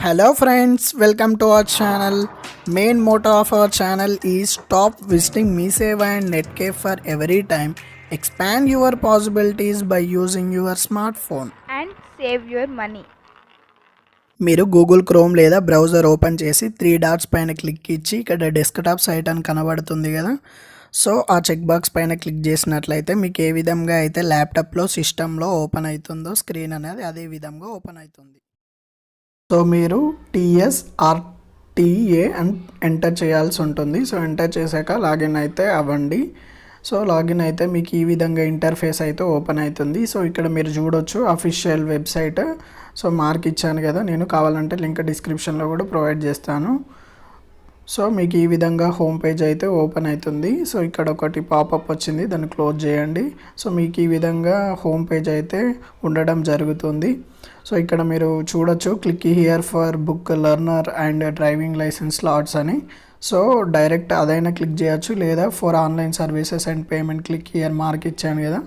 Hello friends, welcome to our channel. Main motto of our channel is stop visiting MeSeva and Netcafe for every time. Expand your possibilities by using your smartphone. and save your money. మీరు Google chrome లేదా browser open చేసి 3 dots పైన click ఇచ్చి ఇక్కడ desktop site అని కనబడుతుంది కదా. So ఆ చెక్ బాక్స్ పైన క్లిక్ చేసినట్లయితే మీకు ఏ విధంగా అయితే ల్యాప్టాప్లో సిస్టంలో ఓపెన్ అవుతుందో స్క్రీన్ అనేది అదే విధంగా ఓపెన్ అవుతుంది. సో మీరు TSRTA అని ఎంటర్ చేయాల్సి ఉంటుంది. సో ఎంటర్ చేశాక లాగిన్ అయితే అవ్వండి. సో లాగిన్ అయితే మీకు ఈ విధంగా ఇంటర్ఫేస్ అయితే ఓపెన్ అవుతుంది. సో ఇక్కడ మీరు చూడొచ్చు అఫీషియల్ వెబ్సైట్. సో మార్క్ ఇచ్చాను కదా, నేను కావాలంటే లింక్ డిస్క్రిప్షన్లో కూడా ప్రొవైడ్ చేస్తాను. సో మీకు ఈ విధంగా హోమ్ పేజ్ అయితే ఓపెన్ అవుతుంది. సో ఇక్కడ ఒకటి పాపప్ వచ్చింది, దాన్ని క్లోజ్ చేయండి. సో మీకు ఈ విధంగా హోమ్ పేజ్ అయితే ఉండడం జరుగుతుంది. సో ఇక్కడ మీరు చూడొచ్చు click here for book learner and driving licence slots అని. సో డైరెక్ట్ అదైనా క్లిక్ చేయొచ్చు, లేదా for online services and payment click here mark ఇచ్చాను కదా,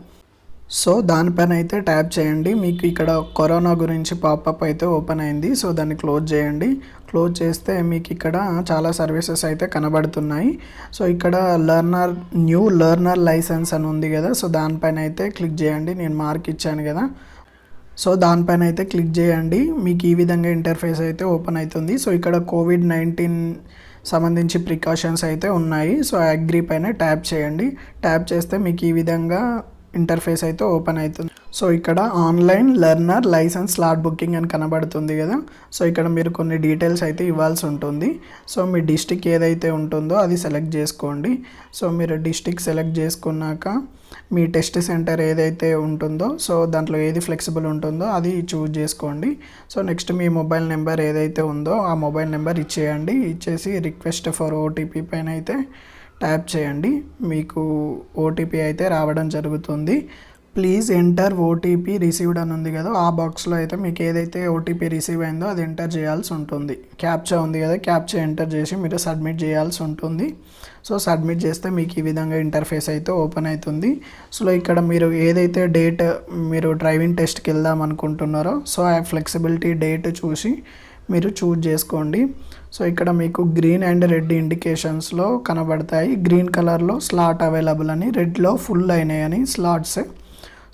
సో దానిపైన అయితే ట్యాప్ చేయండి. మీకు ఇక్కడ కరోనా గురించి పాపప్ అయితే ఓపెన్ అయింది. సో దాన్ని క్లోజ్ చేయండి. క్లోజ్ చేస్తే మీకు ఇక్కడ చాలా సర్వీసెస్ అయితే కనబడుతున్నాయి. సో ఇక్కడ న్యూ లెర్నర్ లైసెన్స్ అని ఉంది కదా, సో దానిపైన అయితే క్లిక్ చేయండి. నేను మార్క్ ఇచ్చాను కదా, సో దానిపైన అయితే క్లిక్ చేయండి. మీకు ఈ విధంగా ఇంటర్ఫేస్ అయితే ఓపెన్ అవుతుంది. సో ఇక్కడ COVID-19 సంబంధించి ప్రికాషన్స్ అయితే ఉన్నాయి. సో అగ్రీ పైన ట్యాప్ చేయండి. ట్యాప్ చేస్తే మీకు ఈ విధంగా ఇంటర్ఫేస్ అయితే ఓపెన్ అవుతుంది. సో ఇక్కడ online learner licence slot booking అని కనబడుతుంది కదా. సో ఇక్కడ మీరు కొన్ని డీటెయిల్స్ అయితే ఇవ్వాల్సి ఉంటుంది. సో మీ డిస్టిక్ ఏదైతే ఉంటుందో అది సెలెక్ట్ చేసుకోండి. సో మీరు డిస్టిక్ సెలెక్ట్ చేసుకున్నాక మీ టెస్ట్ సెంటర్ ఏదైతే ఉంటుందో, సో దాంట్లో ఏది ఫ్లెక్సిబుల్ ఉంటుందో అది చూజ్ చేసుకోండి. సో నెక్స్ట్ మీ మొబైల్ నెంబర్ ఏదైతే ఉందో ఆ మొబైల్ నెంబర్ ఇచ్చేయండి. ఇచ్చేసి రిక్వెస్ట్ ఫర్ ఓటీపీ పైన అయితే ట్యాప్ చేయండి. మీకు ఓటీపీ అయితే రావడం జరుగుతుంది. ప్లీజ్ ఎంటర్ ఓటీపీ రిసీవ్డ్ అని ఉంది కదా, ఆ బాక్స్లో అయితే మీకు ఏదైతే ఓటీపీ రిసీవ్ అయిందో అది ఎంటర్ చేయాల్సి ఉంటుంది. క్యాప్చా ఉంది కదా, క్యాప్చా ఎంటర్ చేసి మీరు సబ్మిట్ చేయాల్సి ఉంటుంది. సో సబ్మిట్ చేస్తే మీకు ఈ విధంగా ఇంటర్ఫేస్ అయితే ఓపెన్ అవుతుంది. సో ఇక్కడ మీరు ఏదైతే డేట్ మీరు డ్రైవింగ్ టెస్ట్కి వెళ్దాం అనుకుంటున్నారో, సో ఆ ఫ్లెక్సిబిలిటీ డేట్ చూసి మీరు చూజ్ చేసుకోండి. సో ఇక్కడ మీకు గ్రీన్ అండ్ రెడ్ ఇండికేషన్స్లో కనబడతాయి. గ్రీన్ కలర్లో స్లాట్ అవైలబుల్ అని, రెడ్లో ఫుల్ అయినాయని స్లాట్స్.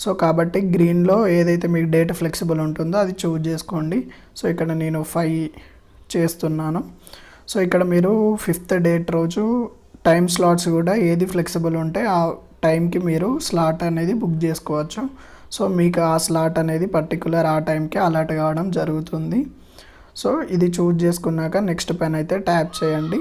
సో కాబట్టి గ్రీన్లో ఏదైతే మీకు డేట్ ఫ్లెక్సిబుల్ ఉంటుందో అది చూజ్ చేసుకోండి. సో ఇక్కడ నేను 5 చేస్తున్నాను. సో ఇక్కడ మీరు 5th డేట్ రోజు టైం స్లాట్స్ కూడా ఏది ఫ్లెక్సిబుల్ ఉంటే ఆ టైంకి మీరు స్లాట్ అనేది బుక్ చేసుకోవచ్చు. సో మీకు ఆ స్లాట్ అనేది పర్టికులర్ ఆ టైంకి అలాట్ కావడం జరుగుతుంది. సో ఇది చూజ్ చేసుకున్నాక నెక్స్ట్ పైన అయితే ట్యాప్ చేయండి.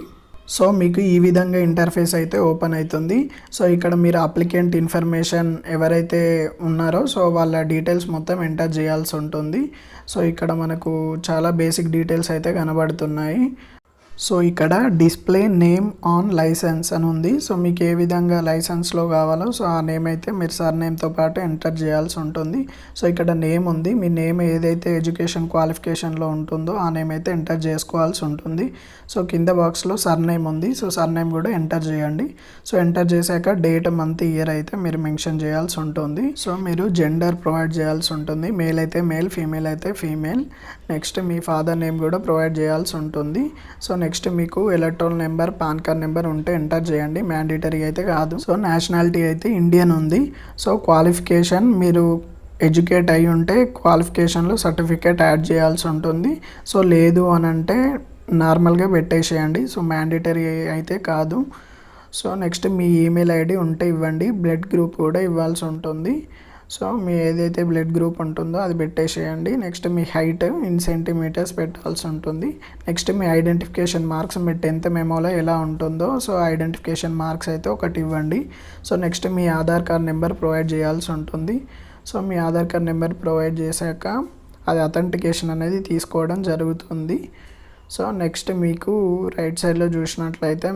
సో మీకు ఈ విధంగా ఇంటర్ఫేస్ అయితే ఓపెన్ అవుతుంది. సో ఇక్కడ మీరు అప్లికెంట్ ఇన్ఫర్మేషన్ ఎవరైతే ఉన్నారో సో వాళ్ళ డీటెయిల్స్ మొత్తం ఎంటర్ చేయాల్సి ఉంటుంది. సో ఇక్కడ మనకు చాలా బేసిక్ డీటెయిల్స్ అయితే కనబడుతున్నాయి. సో ఇక్కడ డిస్ప్లే నేమ్ ఆన్ లైసెన్స్ అని ఉంది. సో మీకు ఏ విధంగా లైసెన్స్లో కావాలో సో ఆ నేమ్ అయితే మీరు సర్ నేమ్తో పాటు ఎంటర్ చేయాల్సి ఉంటుంది. సో ఇక్కడ నేమ్ ఉంది, మీ నేమ్ ఏదైతే ఎడ్యుకేషన్ క్వాలిఫికేషన్లో ఉంటుందో ఆ నేమ్ అయితే ఎంటర్ చేసుకోవాల్సి ఉంటుంది. సో కింద బాక్స్లో సర్ నేమ్ ఉంది, సో సర్ నేమ్ కూడా ఎంటర్ చేయండి. సో ఎంటర్ చేశాక డేట్, మంత్, ఇయర్ అయితే మీరు మెన్షన్ చేయాల్సి ఉంటుంది. సో మీరు జెండర్ ప్రొవైడ్ చేయాల్సి ఉంటుంది. మేల్ అయితే మేల్, ఫీమేల్ అయితే ఫీమేల్. నెక్స్ట్ మీ ఫాదర్ నేమ్ కూడా ప్రొవైడ్ చేయాల్సి ఉంటుంది. సో నెక్స్ట్ మీకు electron number, pan card number ఉంటే ఎంటర్ చేయండి. మ్యాండేటరీ అయితే కాదు. సో నేషనాలిటీ అయితే ఇండియన్ ఉంది. సో క్వాలిఫికేషన్ మీరు ఎడ్యుకేట్ అయి ఉంటే క్వాలిఫికేషన్లో సర్టిఫికేట్ యాడ్ చేయాల్సి ఉంటుంది. సో లేదు అని అంటే నార్మల్గా పెట్టేసేయండి. సో మ్యాండేటరీ అయితే కాదు. సో నెక్స్ట్ మీ ఈమెయిల్ ఐడి ఉంటే ఇవ్వండి. బ్లడ్ గ్రూప్ కూడా ఇవ్వాల్సి ఉంటుంది. సో మీ ఏదైతే బ్లడ్ గ్రూప్ ఉంటుందో అది పెట్టేసేయండి. నెక్స్ట్ మీ హైట్ ఇన్ సెంటీమీటర్స్ పెట్టాల్సి ఉంటుంది. నెక్స్ట్ మీ ఐడెంటిఫికేషన్ మార్క్స్ మీ 10th మెమోలో ఎలా ఉంటుందో సో ఐడెంటిఫికేషన్ మార్క్స్ అయితే ఒకటి ఇవ్వండి. సో నెక్స్ట్ మీ ఆధార్ కార్డ్ నెంబర్ ప్రొవైడ్ చేయాల్సి ఉంటుంది. సో మీ ఆధార్ కార్డ్ నెంబర్ ప్రొవైడ్ చేశాక అది అథెంటికేషన్ అనేది తీసుకోవడం జరుగుతుంది. సో నెక్స్ట్ మీకు రైట్ సైడ్లో చూసినట్లయితే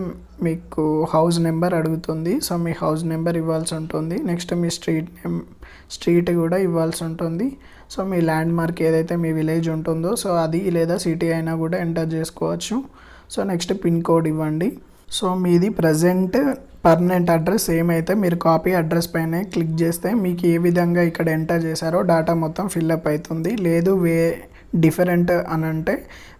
మీకు హౌస్ నెంబర్ అడుగుతుంది. సో మీ హౌస్ నెంబర్ ఇవ్వాల్సి ఉంటుంది. నెక్స్ట్ మీ స్ట్రీట్ కూడా ఇవ్వాల్సి ఉంటుంది. సో మీ ల్యాండ్ మార్క్ ఏదైతే మీ విలేజ్ ఉంటుందో సో అది లేదా సిటీ అయినా కూడా ఎంటర్ చేసుకోవచ్చు. సో నెక్స్ట్ పిన్ కోడ్ ఇవ్వండి. సో మీది ప్రజెంట్ పర్మనెంట్ అడ్రస్ ఏమైతే మీరు కాపీ అడ్రస్ పైన క్లిక్ చేస్తే మీకు ఏ విధంగా ఇక్కడ ఎంటర్ చేశారో డేటా మొత్తం ఫిల్అప్ అవుతుంది. లేదు డిఫరెంట్ అని అంటే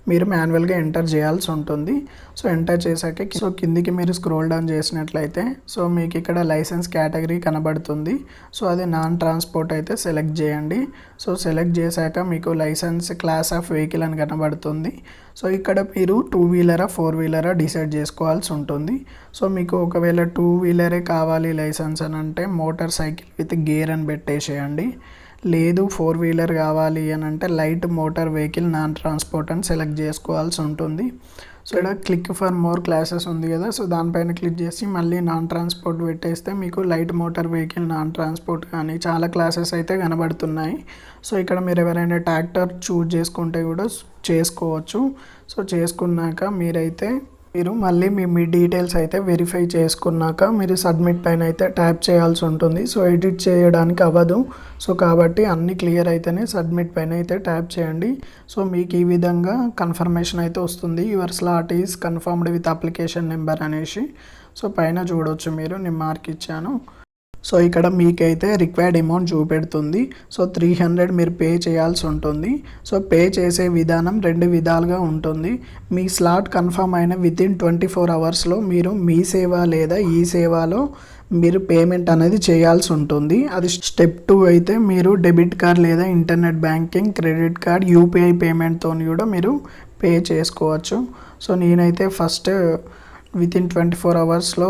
మీరు మాన్యువల్గా ఎంటర్ చేయాల్సి ఉంటుంది. సో ఎంటర్ చేశాక కిందికి మీరు స్క్రోల్ డౌన్ చేసినట్లయితే సో మీకు ఇక్కడ లైసెన్స్ కేటగిరీ కనబడుతుంది. సో అది నాన్ ట్రాన్స్పోర్ట్ అయితే సెలెక్ట్ చేయండి. సో సెలెక్ట్ చేశాక మీకు లైసెన్స్ క్లాస్ ఆఫ్ వెహికల్ అని కనబడుతుంది. సో ఇక్కడ మీరు 2 వీలరా 4 వీలరా డిసైడ్ చేసుకోవాల్సి ఉంటుంది. సో మీకు ఒకవేళ 2 వీలరే కావాలి లైసెన్స్ అని అంటే మోటార్ సైకిల్ విత్ గేర్ అని పెట్టేసేయండి. లేదు 4 వీలర్ కావాలి అని అంటే light motor vehicle non transport అని సెలెక్ట్ చేసుకోవాల్సి ఉంటుంది. సో ఇక్కడ క్లిక్ ఫర్ మోర్ క్లాసెస్ ఉంది కదా, సో దానిపైన క్లిక్ చేసి మళ్ళీ నాన్ ట్రాన్స్పోర్ట్ పెట్టేస్తే మీకు light motor vehicle non transport కానీ చాలా క్లాసెస్ అయితే కనబడుతున్నాయి. సో ఇక్కడ మీరు ఎవరైనా ట్రాక్టర్ చూజ్ చేసుకుంటే కూడా చేసుకోవచ్చు. సో చేసుకున్నాక మీరు మళ్ళీ మీ డీటెయిల్స్ అయితే వెరిఫై చేసుకున్నాక మీరు సబ్మిట్ పైన అయితే ట్యాప్ చేయాల్సి ఉంటుంది. సో ఎడిట్ చేయడానికి అవ్వదు. సో కాబట్టి అన్నీ క్లియర్ అయితేనే సబ్మిట్ పైన అయితే ట్యాప్ చేయండి. సో మీకు ఈ విధంగా కన్ఫర్మేషన్ అయితే వస్తుంది. Your slot is confirmed with application number అనేసి. సో పైన చూడవచ్చు మీరు నేను మార్క్ ఇచ్చాను. సో ఇక్కడ మీకైతే రిక్వైర్డ్ అమౌంట్ చూపెడుతుంది. సో 300 మీరు పే చేయాల్సి ఉంటుంది. సో పే చేసే విధానం 2 విధాలుగా ఉంటుంది. మీ స్లాట్ కన్ఫర్మ్ అయిన వితిన్ 24 అవర్స్లో మీరు మీ సేవ లేదా ఈ సేవలో మీరు పేమెంట్ అనేది చేయాల్సి ఉంటుంది. అది స్టెప్ 2 అయితే మీరు డెబిట్ కార్డ్ లేదా internet banking, credit card, UPI పేమెంట్తో కూడా మీరు పే చేసుకోవచ్చు. సో నేనైతే ఫస్ట్ వితిన్ 24 అవర్స్లో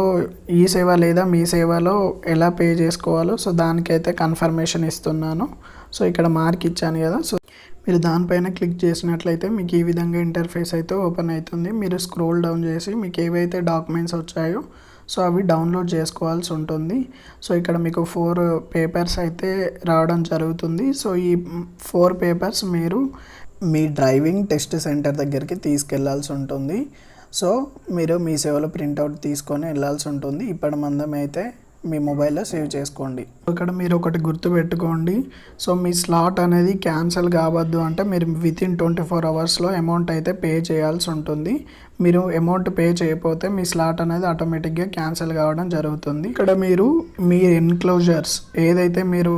ఈ సేవ లేదా మీ సేవలో ఎలా పే చేసుకోవాలో సో దానికైతే కన్ఫర్మేషన్ ఇస్తున్నాను. సో ఇక్కడ మార్క్ ఇచ్చాను కదా, సో మీరు దానిపైన క్లిక్ చేసినట్లయితే మీకు ఈ విధంగా ఇంటర్ఫేస్ అయితే ఓపెన్ అవుతుంది. మీరు స్క్రోల్ డౌన్ చేసి మీకు ఏవైతే డాక్యుమెంట్స్ వచ్చాయో సో అవి డౌన్లోడ్ చేసుకోవాల్సి ఉంటుంది. సో ఇక్కడ మీకు 4 పేపర్స్ అయితే రావడం జరుగుతుంది. సో ఈ 4 పేపర్స్ మీరు మీ డ్రైవింగ్ టెస్ట్ సెంటర్ దగ్గరికి తీసుకెళ్లాల్సి ఉంటుంది. సో మీరు మీ సేవలో ప్రింట్అవుట్ తీసుకొని వెళ్ళాల్సి ఉంటుంది. ఇప్పటి మందం అయితే మీ మొబైల్లో సేవ్ చేసుకోండి. ఇక్కడ మీరు ఒకటి గుర్తుపెట్టుకోండి. సో మీ స్లాట్ అనేది క్యాన్సిల్ కావద్దు అంటే మీరు వితిన్ 24 అవర్స్లో అమౌంట్ అయితే పే చేయాల్సి ఉంటుంది. మీరు అమౌంట్ పే చేయకపోతే మీ స్లాట్ అనేది ఆటోమేటిక్గా క్యాన్సిల్ కావడం జరుగుతుంది. ఇక్కడ మీరు మీ ఎన్క్లోజర్స్ ఏదైతే మీరు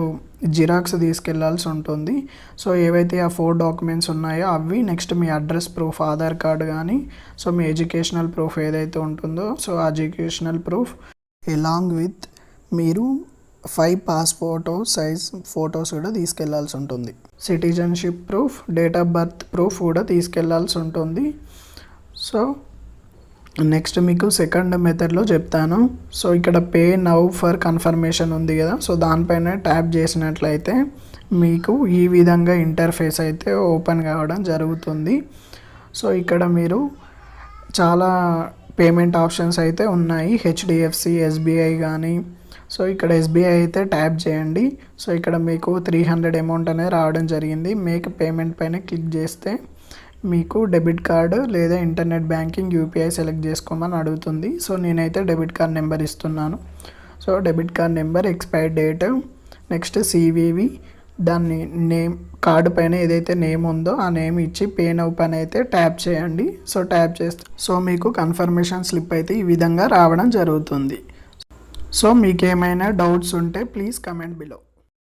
జిరాక్స్ తీసుకెళ్లాల్సి ఉంటుంది. సో ఏవైతే ఆ 4 డాక్యుమెంట్స్ ఉన్నాయో అవి, నెక్స్ట్ మీ అడ్రస్ ప్రూఫ్ ఆధార్ కార్డు కానీ, సో మీ ఎడ్యుకేషనల్ ప్రూఫ్ ఏదైతే ఉంటుందో సో ఆ ఎడ్యుకేషనల్ ప్రూఫ్ ఎలాంగ్ విత్ మీరు 5 పాస్పోర్ట్ సైజ్ ఫొటోస్ కూడా తీసుకెళ్లాల్సి ఉంటుంది. Citizenship proof, date of birth proof కూడా తీసుకెళ్లాల్సి ఉంటుంది. సో నెక్స్ట్ మీకు సెకండ్ మెథడ్లో చెప్తాను. సో ఇక్కడ పే నౌ ఫర్ కన్ఫర్మేషన్ ఉంది కదా, సో దానిపైన ట్యాప్ చేసినట్లయితే మీకు ఈ విధంగా ఇంటర్ఫేస్ అయితే ఓపెన్ కావడం జరుగుతుంది. సో ఇక్కడ మీరు చాలా పేమెంట్ ఆప్షన్స్ అయితే ఉన్నాయి. హెచ్డిఎఫ్సి, ఎస్బీఐ కానీ. సో ఇక్కడ ఎస్బీఐ అయితే ట్యాప్ చేయండి. సో ఇక్కడ మీకు 300 అమౌంట్ అనేది రావడం జరిగింది. మేక్ పేమెంట్ పైన క్లిక్ చేస్తే మీకు డెబిట్ కార్డు లేదా ఇంటర్నెట్ బ్యాంకింగ్, యూపీఐ సెలెక్ట్ చేసుకోమని అడుగుతుంది. సో నేనైతే డెబిట్ కార్డ్ నెంబర్ ఇస్తున్నాను. So debit card number, expire date, next CVV, దాన్ని నేమ్, కార్డు పైన ఏదైతే నేమ్ ఉందో ఆ నేమ్ ఇచ్చి పే నౌ పైన అయితే ట్యాప్ చేయండి. సో ట్యాప్ చేస్తే సో మీకు కన్ఫర్మేషన్ స్లిప్ అయితే ఈ విధంగా రావడం జరుగుతుంది. సో మీకు ఏమైనా డౌట్స్ ఉంటే ప్లీజ్ కమెంట్ బిలో.